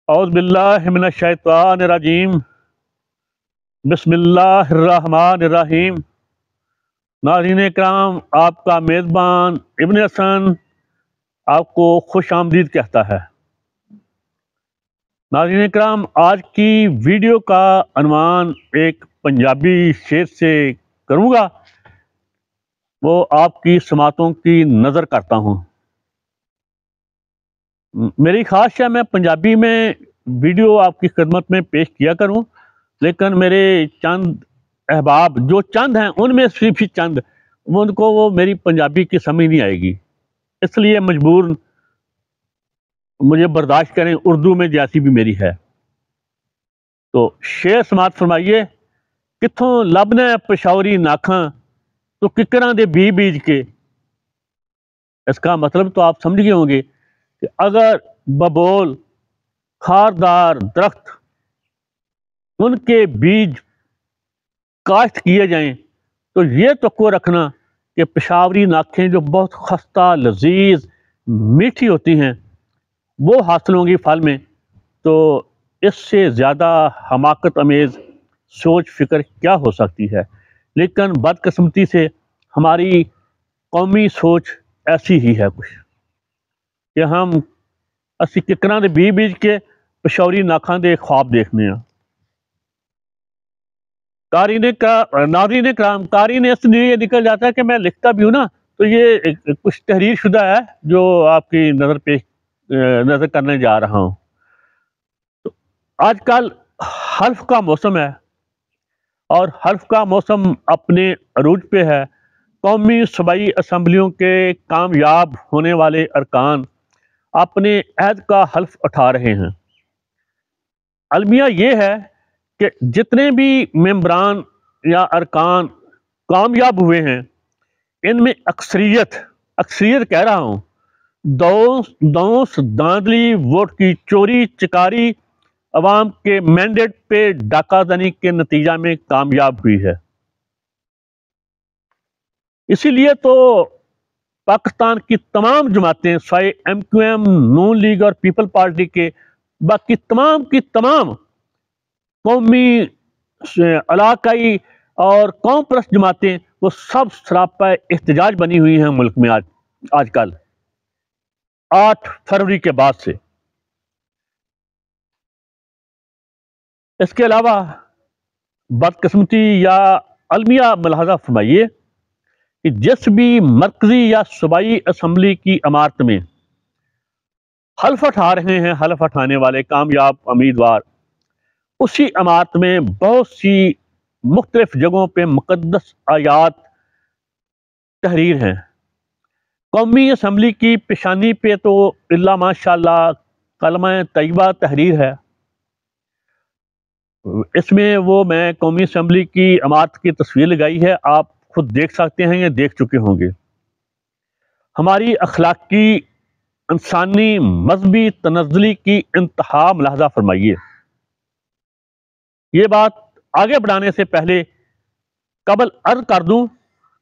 اعوذ باللہ من الشیطان الرجیم بسم اللہ الرحمن الرحیم۔ ناظرین کرام، آپ کا میزبان ابن حسن آپ کو خوش آمدید کہتا ہے۔ ناظرین کرام، آج کی ویڈیو کا عنوان ایک پنجابی شعر سے کروں گا، وہ آپ کی سماعتوں کی نظر کرتا ہوں۔ میری خواہش ہے میں پنجابی میں ویڈیو آپ کی خدمت میں پیش کیا کروں، لیکن میرے چند احباب جو چند ہیں ان میں صرف چند ان کو وہ میری پنجابی کی سمجھ نہیں آئے گی، اس لیے مجبور مجھے برداشت کریں اردو میں جیسی بھی میری ہے۔ تو شعر سماعت فرمائیے۔ کتھوں لبنا پشاوری ناکھاں تو ککراں دے بی بیج کے۔ اس کا مطلب تو آپ سمجھ گئے ہوں گے کہ اگر ببول خاردار درخت ان کے بیج کاشت کیے جائیں تو یہ توقع رکھنا کہ پشاوری ناکھیں جو بہت خستہ لذیذ میٹھی ہوتی ہیں وہ حاصل ہوں گی پھل میں، تو اس سے زیادہ حماقت امیز سوچ فکر کیا ہو سکتی ہے۔ لیکن بدقسمتی سے ہماری قومی سوچ ایسی ہی ہے کچھ کہ ہم اسی ککراں دے بی بیج کے پشاوری ناکھاں دے خواب دیکھنے ہیں۔ ناظرین کرام، قاری نے اس لیے یہ نکل جاتا ہے کہ میں لکھتا بھی ہوں نا، تو یہ کچھ تحریر شدہ ہے جو آپ کی نظر کرنے جا رہا ہوں۔ تو آج کل حلف کا موسم ہے اور حلف کا موسم اپنے عروج پہ ہے۔ قومی صوبائی اسمبلیوں کے کامیاب ہونے والے ارکان اپنے عہد کا حلف اٹھا رہے ہیں۔ المیہ یہ ہے کہ جتنے بھی ممبران یا ارکان کامیاب ہوئے ہیں ان میں اکثریت کہہ رہا ہوں، دوس داندلی ووٹ کی چوری چکاری عوام کے مینڈیٹ پہ ڈاکہ زنی کے نتیجہ میں کامیاب ہوئی ہے۔ اسی لیے تو پاکستان کی تمام جماعتیں سوائے ایم کیو ایم، نون لیگ اور پیپل پارٹی کے باقی تمام کی تمام قومی، علاقائی اور قوم پرست جماعتیں وہ سب سراپا احتجاج بنی ہوئی ہیں ملک میں آج کل 8 فروری کے بعد سے۔ اس کے علاوہ بدقسمتی یا المیہ ملاحظہ فرمائیے کہ جس بھی مرکزی یا صوبائی اسمبلی کی عمارت میں حلف اٹھا رہے ہیں حلف اٹھانے والے کامیاب امیدوار، اسی عمارت میں بہت سی مختلف جگہوں پہ مقدس آیات تحریر ہیں۔ قومی اسمبلی کی پیشانی پہ تو اللہ ماشاءاللہ کلمہ طیبہ تحریر ہے۔ اس میں وہ میں قومی اسمبلی کی عمارت کی تصویر لگائی ہے، آپ خود دیکھ سکتے ہیں یا دیکھ چکے ہوں گے۔ ہماری اخلاقی، انسانی، مذہبی تنزلی کی انتہا ملاحظہ فرمائیے۔ یہ بات آگے بڑھانے سے پہلے قبل عرض کر دوں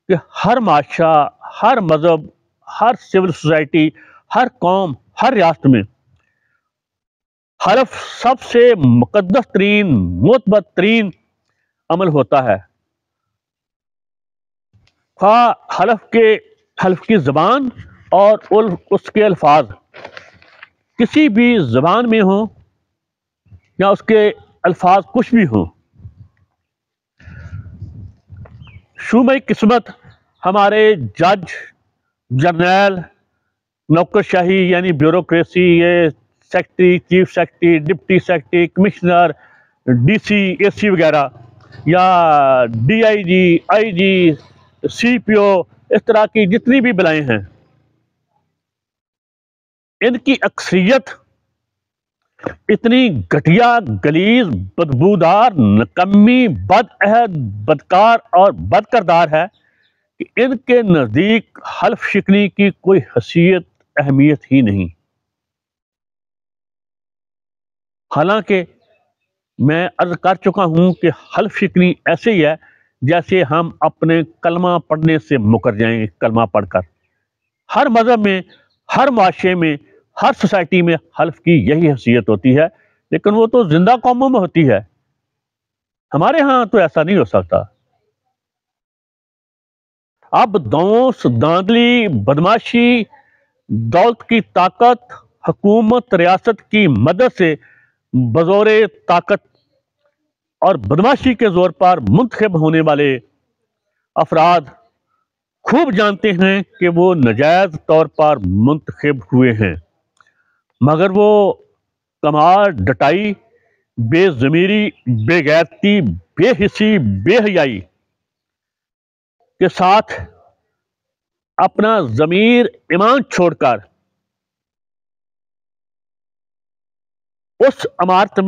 کہ ہر معاشرہ، ہر مذہب، ہر سول سوسائٹی، ہر قوم، ہر ریاست میں حلف سب سے مقدس ترین، معتبر ترین عمل ہوتا ہے۔ خواہ حلف کی زبان اور اس کے الفاظ کسی بھی زبان میں ہوں یا اس کے الفاظ کچھ بھی ہوں۔ شومۂ قسمت ہمارے جج، جرنیل، نوکرشاہی یعنی بیوروکریسی، یہ secretary, chief secretary, deputy secretary, commissioner, D C, A C وغیرہ، یا ڈی آئی جی، آئی جی، سی پی او، اس طرح کی جتنی بھی بلائیں ہیں، ان کی اکثریت اتنی گھٹیا، غلیظ، بدبودار، نکمی، بد عہد، بدکار اور بد کردار ہے کہ ان کے نزدیک حلف شکنی کی کوئی حیثیت، اہمیت ہی نہیں۔ حالانکہ میں عرض کر چکا ہوں کہ حلف شکنی ایسے ہی ہے جیسے ہم اپنے کلمہ پڑھنے سے مکر جائیں، کلمہ پڑھ کر۔ ہر مذہب میں، ہر معاشرے میں، ہر سوسائٹی میں حلف کی یہی حیثیت ہوتی ہے لیکن وہ تو زندہ قوموں میں ہوتی ہے، ہمارے ہاں تو ایسا نہیں ہو سکتا۔ اب دونس، داندلی، بدماشی، دولت کی طاقت، حکومت ریاست کی مدد سے بزور طاقت اور بدماشی کے زور پر منتخب ہونے والے افراد خوب جانتے ہیں کہ وہ ناجائز طور پر منتخب ہوئے ہیں، مگر وہ کمال ڈٹائی، بے ضمیری، بے غیرتی، بے حسی، بے حیائی کے ساتھ اپنا ضمیر ایمان چھوڑ کر اس عمارت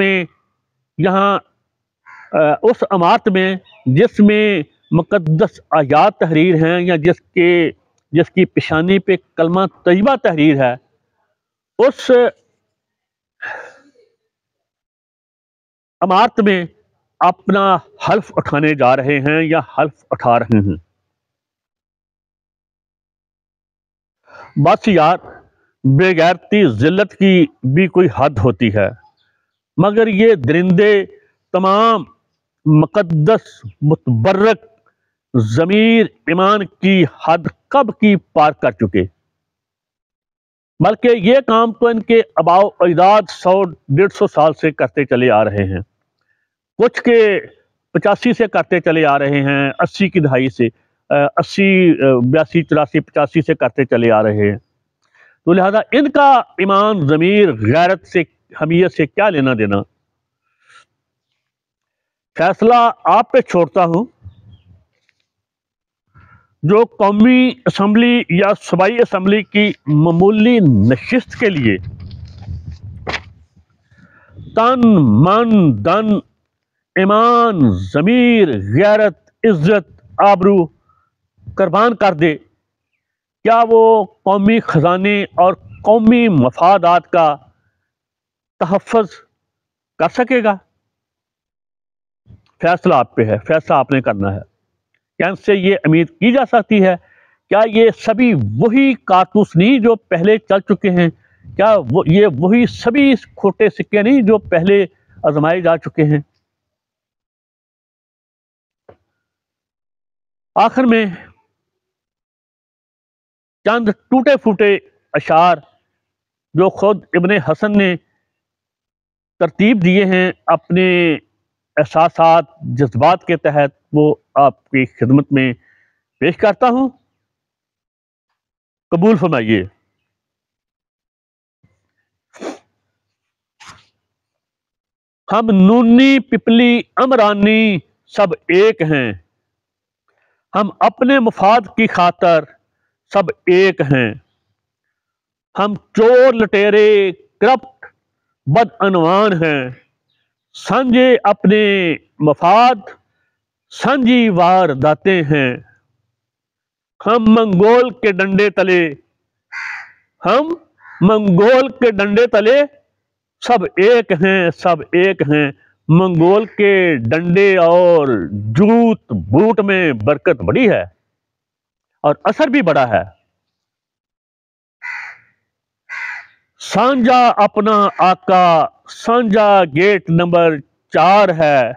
میں جس میں مقدس آیات تحریر ہیں، یا جس کی پیشانی پہ کلمہ طیبہ تحریر ہے، اس عمارت میں اپنا حلف اٹھانے جا رہے ہیں یا حلف اٹھا رہے ہیں۔ بس یار، بے غیرتی ذلت کی بھی کوئی حد ہوتی ہے، مگر یہ درندے تمام مقدس متبرک ضمیر ایمان کی حد کب کی پار کر چکے، بلکہ یہ کام تو ان کے آباء و اجداد 100-150 سال سے کرتے چلے آ رہے ہیں، کچھ کے 85 سے کرتے چلے آ رہے ہیں، 80 کی دہائی سے، 80، 82، 84، 85 سے کرتے چلے آ رہے ہیں۔ تو لہذا ان کا ایمان، ضمیر، غیرت سے، حمیت سے کیا لینا دینا؟ فیصلہ آپ پہ چھوڑتا ہوں۔ جو قومی اسمبلی یا صوبائی اسمبلی کی معمولی نشست کے لیے تن، من، دن، ایمان، ضمیر، غیرت، عزت، آبرو قربان کر دے، کیا وہ قومی خزانے اور قومی مفادات کا تحفظ کر سکے گا؟ فیصلہ آپ پہ ہے، فیصلہ آپ نے کرنا ہے۔ کیا ان سے یہ امید کی جا سکتی ہے؟ کیا یہ سبھی وہی کارتوس نہیں جو پہلے چل چکے ہیں؟ کیا یہ وہی سبھی کھوٹے سکے نہیں جو پہلے آزمائے جا چکے ہیں؟ آخر میں چند ٹوٹے پھوٹے اشعار جو خود ابن حسن نے ترتیب دیے ہیں اپنے احساسات، جذبات کے تحت، وہ آپ کی خدمت میں پیش کرتا ہوں، قبول فرمائیے۔ ہم نونی، پپلی، امرانی سب ایک ہیں، ہم اپنے مفاد کی خاطر سب ایک ہیں، ہم چور، لٹیرے، کرپٹ، بدعنوان ہیں، سنجے اپنے مفاد، سنجی وارداتیں ہیں، ہم منگول کے ڈنڈے تلے سب ایک ہیں، سب ایک ہیں۔ منگول کے ڈنڈے اور جوت بوٹ میں برکت بڑی ہے اور اثر بھی بڑا ہے۔ سانجا اپنا آقا، سانجا گیٹ نمبر 4 ہے،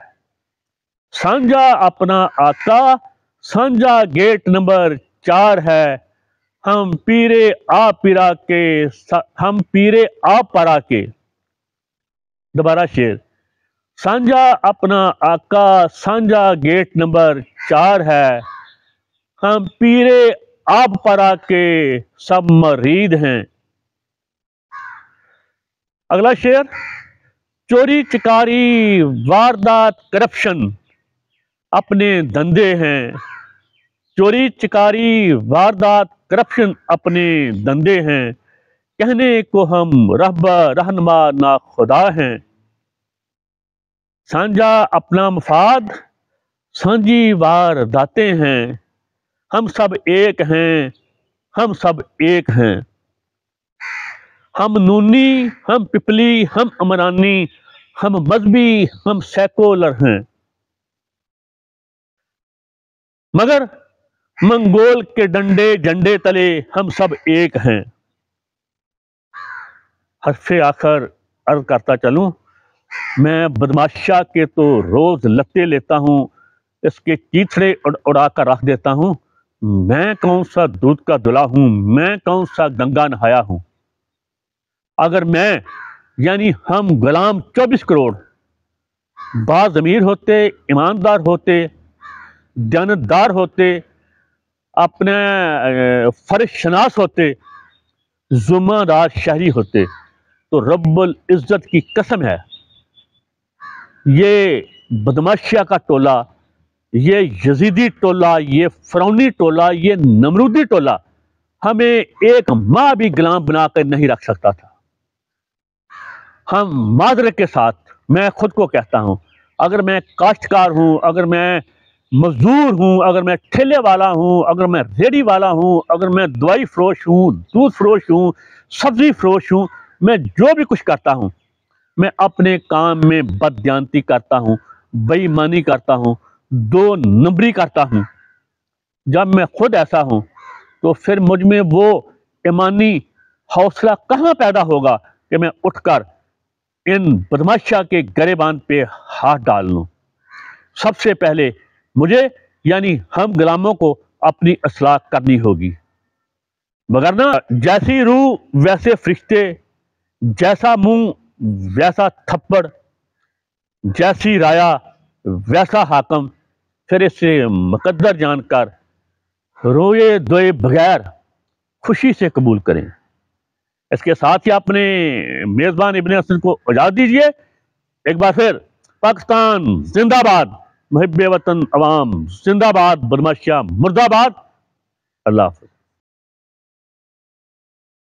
سانجا اپنا آقا، سانجا گیٹ نمبر 4 ہے، ہم پیرے آ پرا کے دوبارہ شعر۔ سانجا اپنا آقا، سانجا گیٹ نمبر 4 ہے، ہم پیرے آب پرا کے سب مرید ہیں۔ اگلا شعر، چوری چکاری واردات کرپشن اپنے دندے ہیں، چوری چکاری واردات کرپشن اپنے دندے ہیں، کہنے کو ہم رہنما نا خدا ہیں۔ سانجا اپنا مفاد، سانجی وارداتیں ہیں، ہم سب ایک ہیں، ہم سب ایک ہیں، ہم نونی، ہم پپلی، ہم امرانی، ہم مذہبی، ہم سیکولر ہیں، مگر منگول کے جنڈے تلے ہم سب ایک ہیں۔ حرف آخر عرض کرتا چلوں، میں بدماشا کے تو روز لتے لیتا ہوں، اس کے چیتھڑے اڑا کر رکھ دیتا ہوں۔ میں کون سا دودھ کا دھلا ہوں، میں کون سا گنگا نہایا ہوں۔ اگر میں یعنی ہم غلام 24 کروڑ باضمیر ہوتے، ایماندار ہوتے، دیانتدار ہوتے، اپنے فرض شناس ہوتے، ذمہ دار شہری ہوتے، تو رب العزت کی قسم ہے یہ بدماشیا کا ٹولہ، یہ یزیدی ٹولہ، یہ فرعونی ٹولہ، یہ نمرودی ٹولہ ہمیں ایک ماہ بھی غلام بنا کر نہیں رکھ سکتا تھا۔ ہم معذرت کے ساتھ، میں خود کو کہتا ہوں، اگر میں کاشتکار ہوں، اگر میں مزدور ہوں، اگر میں ٹھیلے والا ہوں، اگر میں ریڑھی والا ہوں، اگر میں دوائی فروش ہوں، دودھ فروش ہوں، سبزی فروش ہوں، میں جو بھی کچھ کرتا ہوں، میں اپنے کام میں بددیانتی کرتا ہوں، بے ایمانی کرتا ہوں، 2 نمبری کرتا ہوں۔ جب میں خود ایسا ہوں تو پھر مجھ میں وہ ایمانی حوصلہ کہاں پیدا ہوگا کہ میں اٹھ کر ان بدماشا کے گریبان پہ ہاتھ ڈال لوں۔ سب سے پہلے مجھے یعنی ہم غلاموں کو اپنی اصلاح کرنی ہوگی، مگر جیسی روح ویسے فرشتے، جیسا منہ ویسا تھپڑ، جیسی رایا ویسا حاکم۔ پھر اسے مقدر جان کر روئے دوئے بغیر خوشی سے قبول کریں۔ اس کے ساتھ ہی اپنے میزبان ابن حسن کو اجازت دیجیے۔ ایک بار پھر پاکستان زندہ باد، محب وطن عوام زندہ باد، بدماشا مردہ باد۔ اللہ حافظ۔